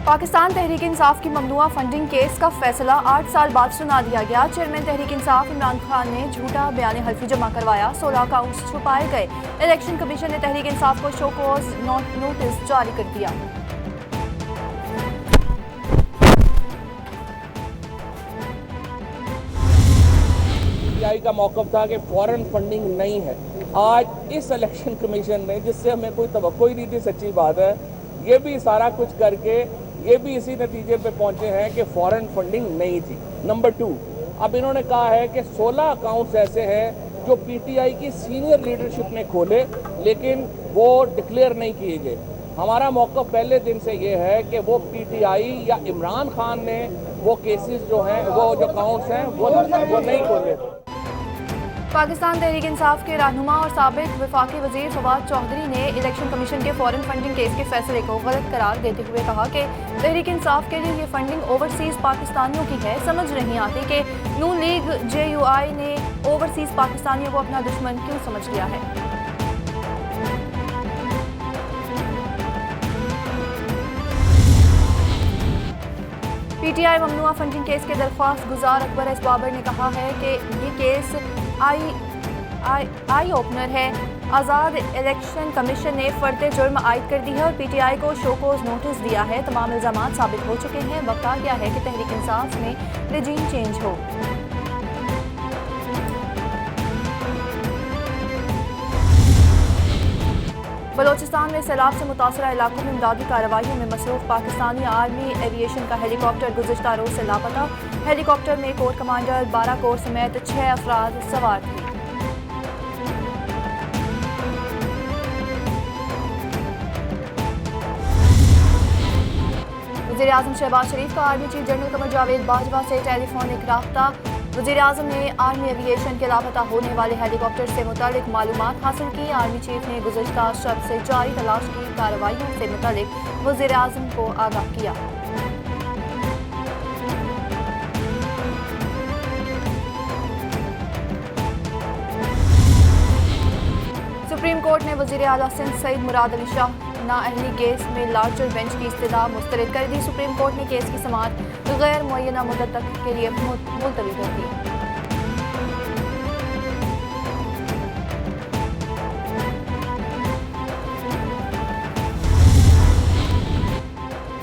पाकिस्तान तहरीक इंसाफ की ममनुआ funding case का फैसला 8 साल बाद सुना दिया गया। चेयरमैन तहरीक इंसाफ इमरान खान ने झूठा बयान हल्फी जमा करवाया। 16 अकाउंट्स छुपाए गए। इलेक्शन कमीशन ने तहरीक इंसाफ को शो कॉज नोटिस जारी कर दिया। पीटीआई का मौक़िफ़ था कि फॉरेन फंडिंग नहीं है। आज इस इलेक्शन कमीशन ने, जिससे हमें कोई तवक्को ही नहीं थी, सच्ची बात है, ये भी सारा कुछ करके ये भी इसी नतीजे पे पहुंचे हैं कि फॉरेन फंडिंग नहीं थी। नंबर 2, अब इन्होंने कहा है कि 16 अकाउंट्स ऐसे हैं जो पीटीआई की सीनियर लीडरशिप ने खोले लेकिन वो डिक्लेयर नहीं किए गए। हमारा मौक़िफ़ पहले दिन से ये है कि वो पीटीआई या इमरान खान ने वो केसेस जो हैं, वो जो अकाउंट्स हैं वो नहीं खोले। पाकिस्तान तहरीक इंसाफ के रहनुमा और साबिक वफाकी वजीर फवाद चौधरी ने इलेक्शन कमीशन के फॉरेन फंडिंग केस के फैसले को गलत करार देते हुए कहा कि तहरीक इंसाफ के लिए ये फंडिंग ओवरसीज पाकिस्तानियों की है। समझ नहीं आती कि नून लीग JUI ने ओवरसीज पाकिस्तानियों को अपना दुश्मन क्यों समझ लिया है। PTI ममनुआ फंडिंग केस के दरख्वास्त गुजार अकबर एस बाबर ने कहा है कि ये केस आई ओपनर है। आज़ाद इलेक्शन कमीशन ने फर्द जुर्म आयद कर दी है और PTI को शो कॉज नोटिस दिया है। तमाम इल्ज़ामात साबित हो चुके हैं। वक्त आ गया है कि तहरीक इंसाफ में रेजीम चेंज हो। बलोचिस्तान में सैलाब से मुतासरा इलाकों में इमदादी कार्रवाइयों में मसरूफ पाकिस्तानी आर्मी एविएशन का हेलीकॉप्टर गुज़िश्ता रोज से लापता। हेलीकॉप्टर में कोर कमांडर 12 कोर समेत 6 अफराद सवार थे। वज़ीर आज़म शहबाज शरीफ का army chief general Qamar Javed Bajwa से टेलीफोनिक राब्ता। वज़ीर आज़म ने आर्मी एविएशन के लापता होने वाले हेलीकॉप्टर से मुतालिक मालूमात हासिल की। आर्मी चीफ ने गुज़िश्ता शब से जारी तलाश की कार्रवाइयों से मुतालिक वज़ीर आज़म को आगाह किया। सुप्रीम कोर्ट ने वज़ीर आला सिंध सईद मुराद अली शाह नाअहली केस में लार्जर बेंच की इस्तदा मुस्तरद कर दी। सुप्रीम कोर्ट ने केस की समाअत गैर मुअय्यना मुद्दत तक के लिए मुलतवी कर दी।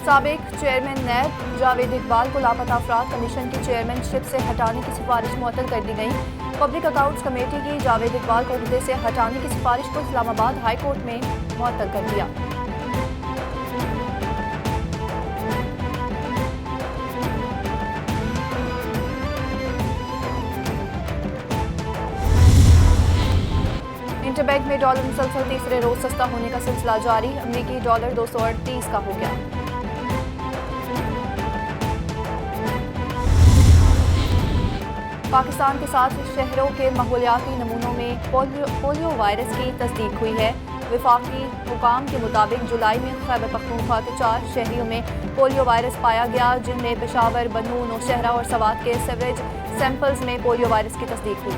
साबिक चेयरमैन नैब जावेद इकबाल को लापता अफराद कमीशन की चेयरमैनशिप से हटाने की सिफारिश मुअत्तल कर दी गई। पब्लिक अकाउंट्स कमेटी की जावेद इकबाल को ओहदे से हटाने की सिफारिश को इस्लामाबाद हाई कोर्ट में मुअत्तल कर दिया। इंटरबैंक में डॉलर मुसलसल तीसरे रोज सस्ता होने का सिलसिला जारी। अमेरिकी डॉलर 238 का हो गया। पाकिस्तान के 7 शहरों के माहौलियाती नमूनों में पोलियो वायरस की तस्दीक हुई है। वफाकी हुकाम के मुताबिक जुलाई में खैबर पख्तूनख्वा के 4 शहरों में पोलियो वायरस पाया गया, जिनमें पेशावर, बनू, नौशहरा और सवात के सेवरेज सैंपल्स में पोलियो वायरस की तस्दीक हुई।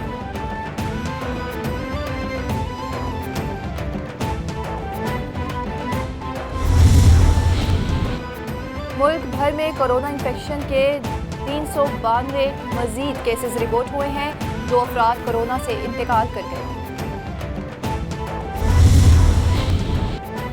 मुल्क भर में कोरोना इन्फेक्शन के 392 मजीद केसेस रिपोर्ट हुए हैं। 2 अफराद कोरोना से इंतकाल कर गए।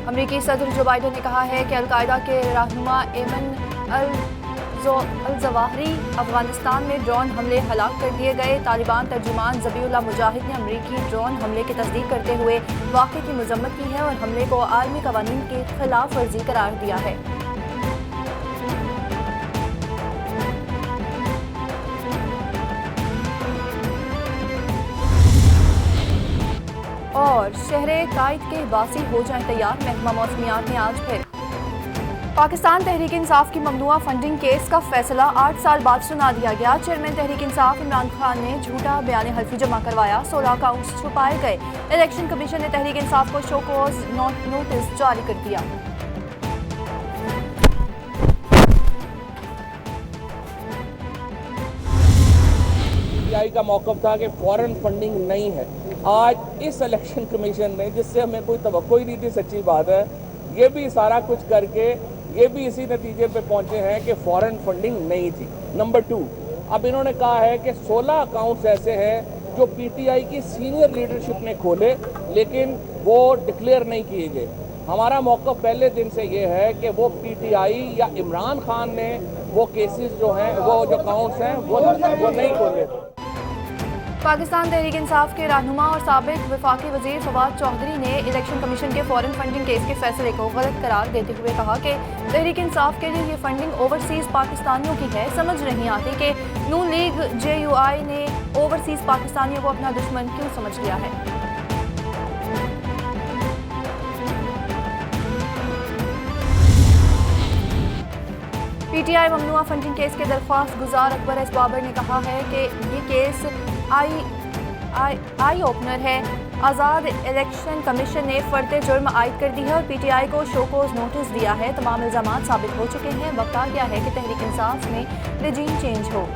अमेरिकी सदर जो बाइडन ने कहा है कि अलकायदा के रहनुमा एमन अल-जवाहिरी अफगानिस्तान में ड्रोन हमले हलाक कर दिए गए। तालिबान तर्जुमान ज़बीउल्लाह मुजाहिद ने अमेरिकी ड्रोन हमले की तस्दीक करते हुए वाक़े की मजम्मत की है और हमले को आलमी कवानीन की खिलाफ वर्जी करार दिया है। और शहरे कायद के बासी हो जाएं तैयार। महकमा मौसमियात ने आज फिर पाकिस्तान तहरीक इंसाफ की ममनुआ फंडिंग केस का फैसला 8 साल बाद सुना दिया गया। चेयरमैन तहरीक इंसाफ इमरान खान ने झूठा बयान हल्फी जमा करवाया। 16 अकाउंट्स छुपाए गए। इलेक्शन कमीशन ने तहरीक इंसाफ को शो कॉज नोटिस जारी कर दिया। पीटीआई का मौक़िफ़ था कि फॉरेन फंडिंग नहीं है। आज इस इलेक्शन कमीशन ने, जिससे हमें कोई तवक्को ही नहीं थी, सच्ची बात है, ये भी सारा कुछ करके ये भी इसी नतीजे पे पहुंचे हैं कि फॉरेन फंडिंग नहीं थी। नंबर 2, अब इन्होंने कहा है कि 16 अकाउंट्स ऐसे हैं जो पीटीआई की सीनियर लीडरशिप ने खोले लेकिन वो डिक्लेयर नहीं किए गए। हमारा मौक़िफ़ पहले दिन से ये है कि वो पीटीआई या इमरान खान ने वो केसेस जो हैं, वो जो अकाउंट्स हैं वो नहीं खोले। पाकिस्तान तहरीक इंसाफ के रहनुमा और साबिक वफाकी वजीर फवाद चौधरी ने इलेक्शन कमीशन के फॉरेन फंडिंग केस के फैसले को गलत करार देते हुए कहा कि तहरीक इंसाफ के लिए ये फंडिंग ओवरसीज पाकिस्तानियों की है। समझ नहीं आती कि नून लीग JUI ने ओवरसीज पाकिस्तानियों को अपना दुश्मन क्यों समझ लिया है। PTI ममनुआ फंडिंग केस के दरख्वास्त गुजार अकबर एस बाबर ने कहा है कि ये केस आई ओपनर है। आज़ाद इलेक्शन कमीशन ने फर्द जुर्म आयद कर दी है और PTI को शोकोज नोटिस दिया है। तमाम इल्ज़ामात साबित हो चुके हैं। वक्त आ गया है कि तहरीक इंसाफ में रजीम चेंज हो।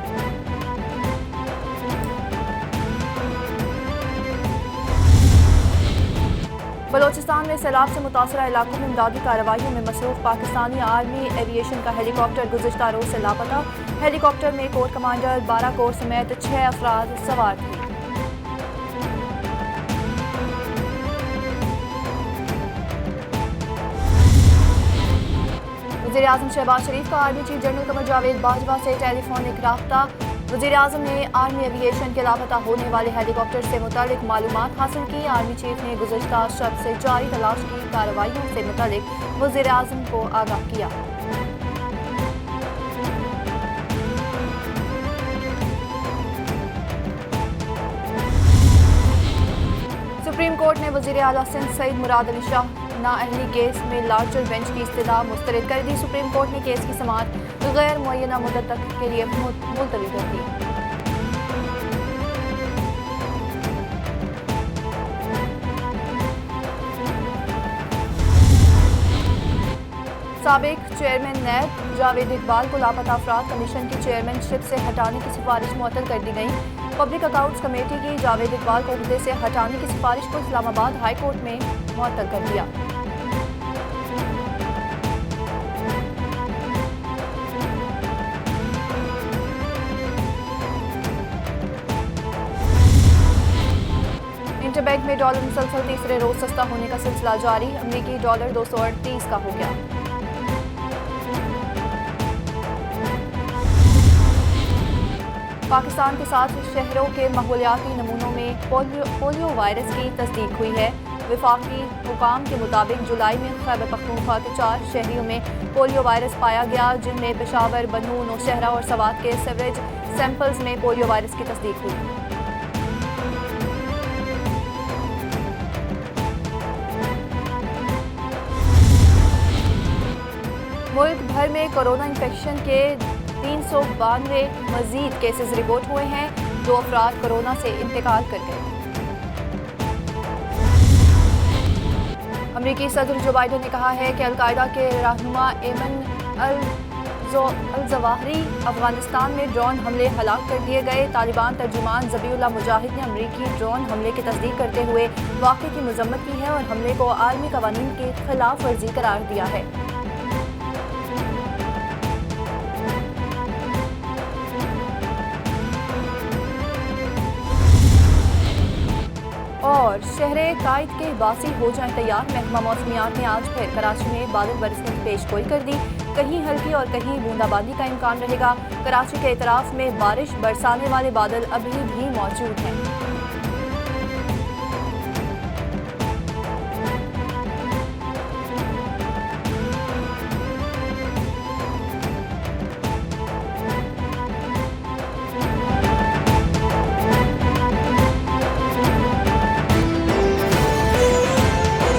बलोचिस्तान में सैलाब से मुतासरा इलाकों में इमदादी कार्रवाइयों में मसरूफ पाकिस्तानी आर्मी एविएशन का हेलीकॉप्टर गुज़िश्ता रोज से लापता। हेलीकॉप्टर में कोर कमांडर 12 कोर समेत 6 अफराद सवार थे। वज़ीर-ए-आज़म शहबाज शरीफ का army chief general Qamar Javed Bajwa से टेलीफोनिक राब्ता। वज़ीर-ए-आज़म ने आर्मी एविएशन के लापता होने वाले हेलीकॉप्टर से मुतालिक मालूमात हासिल की। आर्मी चीफ ने गुज़िश्ता शब से जारी तलाश की कार्रवाइयों से मुतालिक वज़ीर-ए-आज़म को आगाह किया। सुप्रीम कोर्ट ने वज़ीर आला सिंध सईद मुराद अली शाह नाअहली केस में लार्जर बेंच की इस्तदा मुस्तरद कर दी। सुप्रीम कोर्ट ने केस की समाअत गैर मुअय्यना मुद्दत तक के लिए मुलतवी कर दी। साबिक चेयरमैन नैब जावेद इकबाल को लापता अफराद कमीशन की चेयरमैनशिप से हटाने की सिफारिश मुअत्तल कर दी गई। पब्लिक अकाउंट्स कमेटी की जावेद इकबाल को ओहदे से हटाने की सिफारिश को इस्लामाबाद हाई कोर्ट में मुअत्तल कर दिया। इंटरबैंक में डॉलर मुसलसल तीसरे रोज सस्ता होने का सिलसिला जारी। अमरीकी डॉलर 238 का हो गया। पाकिस्तान के 7 शहरों के माहौलियाती नमूनों में पोलियो वायरस की तस्दीक हुई है। वफाकी हुकाम के मुताबिक जुलाई में खैबर पख्तूनख्वा के 4 शहरों में पोलियो वायरस पाया गया, जिनमें पेशावर, बनू, नौशहरा और सवात के सीवरेज सैंपल्स में पोलियो वायरस की तस्दीक हुई। मुल्क भर में कोरोना इन्फेक्शन के 392 मजीद केसेस रिपोर्ट हुए हैं। 2 अफराद कोरोना से इंतकाल कर गए। अमरीकी सदर जो बाइडन ने कहा है कि अलकायदा के रहनुमा एमन अल-जवाहिरी अफगानिस्तान में ड्रोन हमले हलाक कर दिए गए। तालिबान तर्जुमान ज़बीउल्लाह मुजाहिद ने अमरीकी ड्रोन हमले की तस्दीक करते हुए वाक़े की मजम्मत की है और हमले को आलमी कवानीन की खिलाफ वर्जी करार दिया है। और शहरे कायद के बासी हो जाएं तैयार। महकमा मौसमियात ने आज फिर कराची में बादल बरसने की पेशगोई कर दी। कहीं हल्की और कहीं बूंदाबांदी का इम्कान रहेगा। कराची के इतराफ में बारिश बरसाने वाले बादल अभी भी मौजूद हैं।